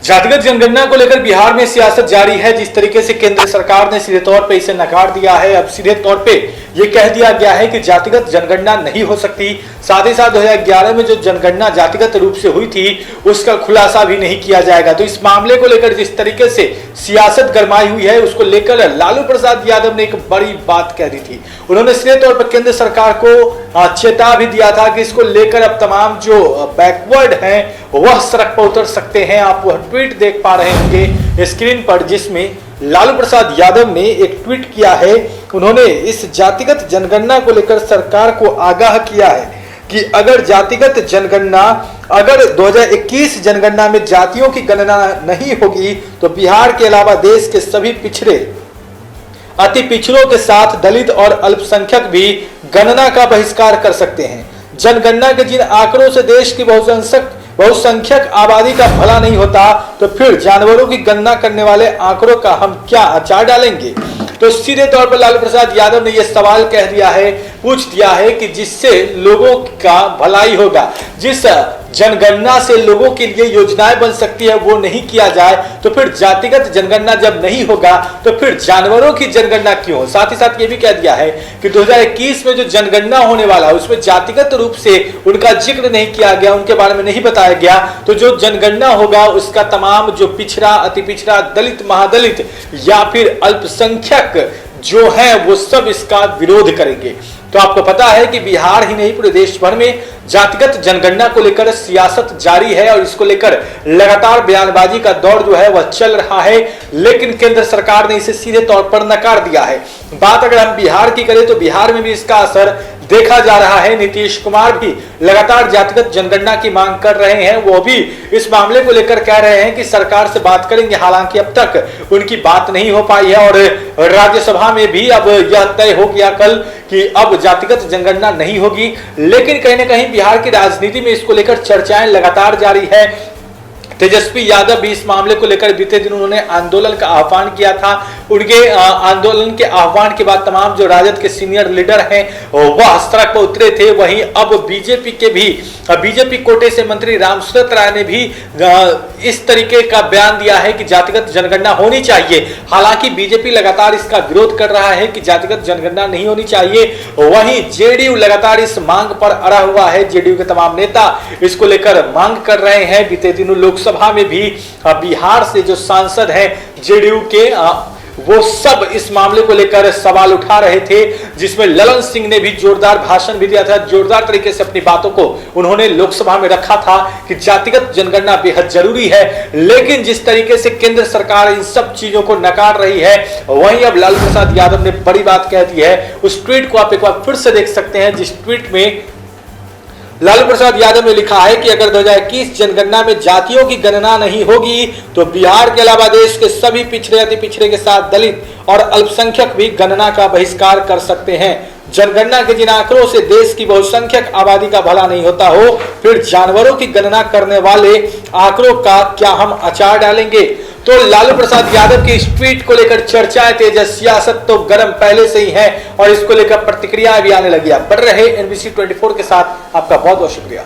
जातिगत जनगणना को लेकर बिहार में सियासत जारी है। जिस तरीके से केंद्र सरकार ने सीधे तौर पे इसे नकार दिया है, अब सीधे तौर पे ये कह दिया गया है कि जातिगत जनगणना नहीं हो सकती। साथ ही साथ 2011 में जो जनगणना जातिगत रूप से हुई थी उसका खुलासा भी नहीं किया जाएगा। तो इस मामले को लेकर जिस तरीके से सियासत गरमाई हुई है, उसको लेकर लालू प्रसाद यादव ने एक बड़ी बात कह दी थी। उन्होंने सीधे तौर पर केंद्र सरकार को चेता भी दिया था कि इसको लेकर अब तमाम जो बैकवर्ड हैं वह सड़क पर उतर सकते हैं। आप वह ट्वीट देख पा रहे होंगे स्क्रीन पर, जिसमें लालू प्रसाद यादव ने एक ट्वीट किया है। उन्होंने इस जातिगत जनगणना को लेकर सरकार को आगाह किया है कि अगर जातिगत जनगणना, अगर 2021 जनगणना में जातियों की गणना नहीं होगी तो बिहार के अलावा देश के सभी पिछड़े, अति पिछड़ों के साथ दलित और अल्पसंख्यक भी गणना का बहिष्कार कर सकते हैं। जनगणना के जिन आंकड़ों से देश की बहुसंख्यक आबादी का भला नहीं होता, तो फिर जानवरों की गणना करने वाले आंकड़ों का हम क्या अचार डालेंगे। तो सीधे तौर पर लालू प्रसाद यादव ने यह सवाल कह दिया है, पूछ दिया है कि जिससे लोगों का भलाई होगा, जिस जनगणना से लोगों के लिए योजनाएं बन सकती है, वो नहीं किया जाए तो फिर जातिगत जनगणना जब नहीं होगा तो फिर जानवरों की जनगणना क्यों। साथ ही साथ ये भी कह दिया है कि 2021 में जो जनगणना होने वाला उसमें जातिगत रूप से उनका जिक्र नहीं किया गया, उनके बारे में नहीं बताया गया। तो जो जनगणना होगा उसका तमाम जो पिछड़ा, अति पिछड़ा, दलित, महादलित या फिर अल्पसंख्यक जो है वो सब इसका विरोध करेंगे। तो आपको पता है कि बिहार ही नहीं पूरे देश भर में जातिगत जनगणना को लेकर सियासत जारी है और इसको लेकर लगातार बयानबाजी का दौर जो है वह चल रहा है, लेकिन केंद्र सरकार ने इसे सीधे तौर पर नकार दिया है। बात अगर हम बिहार की करें तो बिहार में भी इसका असर देखा जा रहा है। नीतीश कुमार भी लगातार जातिगत जनगणना की मांग कर रहे हैं, वो भी इस मामले को लेकर कह रहे हैं कि सरकार से बात करेंगे। हालांकि अब तक उनकी बात नहीं हो पाई है और राज्यसभा में भी अब यह तय हो गया कल कि अब जातिगत जनगणना नहीं होगी, लेकिन कहीं ना कहीं बिहार की राजनीति में इसको लेकर चर्चाएं लगातार जारी है। तेजस्वी यादव भी इस मामले को लेकर बीते दिन उन्होंने आंदोलन का आह्वान किया था। उनके आंदोलन के आह्वान के बाद तमाम जो राजद के सीनियर लीडर हैं वह सड़क पर उतरे थे। वहीं अब बीजेपी कोटे से मंत्री रामसूरत राय ने भी इस तरीके का बयान दिया है कि जातिगत जनगणना होनी चाहिए। हालांकि बीजेपी लगातार इसका विरोध कर रहा है कि जातिगत जनगणना नहीं होनी चाहिए। वहीं जेडीयू लगातार इस मांग पर अड़ा हुआ है। जेडीयू के तमाम नेता इसको लेकर मांग कर रहे हैं। बीते दिनों लोकसभा में भी बिहार से जो सांसद हैं जेडीयू के, वो सब इस मामले को लेकर सवाल उठा रहे थे, जिसमें ललन सिंह ने भी जोरदार भाषण भी दिया था। जोरदार तरीके से अपनी बातों को उन्होंने लोकसभा में रखा था कि जातिगत जनगणना बेहद जरूरी है, लेकिन जिस तरीके से केंद्र सरकार इन सब चीजों को नकार रही है, वहीं अब लालू प्रसाद यादव ने बड़ी बात कह दी है। उस ट्वीट को आप एक बार फिर से देख सकते हैं, जिस ट्वीट में लालू प्रसाद यादव ने लिखा है कि अगर 2021 जनगणना में जातियों की गणना नहीं होगी तो बिहार के अलावा देश के सभी पिछड़े, अति पिछड़े के साथ दलित और अल्पसंख्यक भी गणना का बहिष्कार कर सकते हैं। जनगणना के जिन आंकड़ों से देश की बहुसंख्यक आबादी का भला नहीं होता हो, फिर जानवरों की गणना करने वाले आंकड़ों का क्या हम अचार डालेंगे। तो लालू प्रसाद यादव की इस ट्वीट को लेकर चर्चाएं तेज है। सियासत तो गर्म पहले से ही है और इसको लेकर प्रतिक्रियाएं भी आने लगी। बन रहे NBC 24 के साथ, आपका बहुत बहुत शुक्रिया।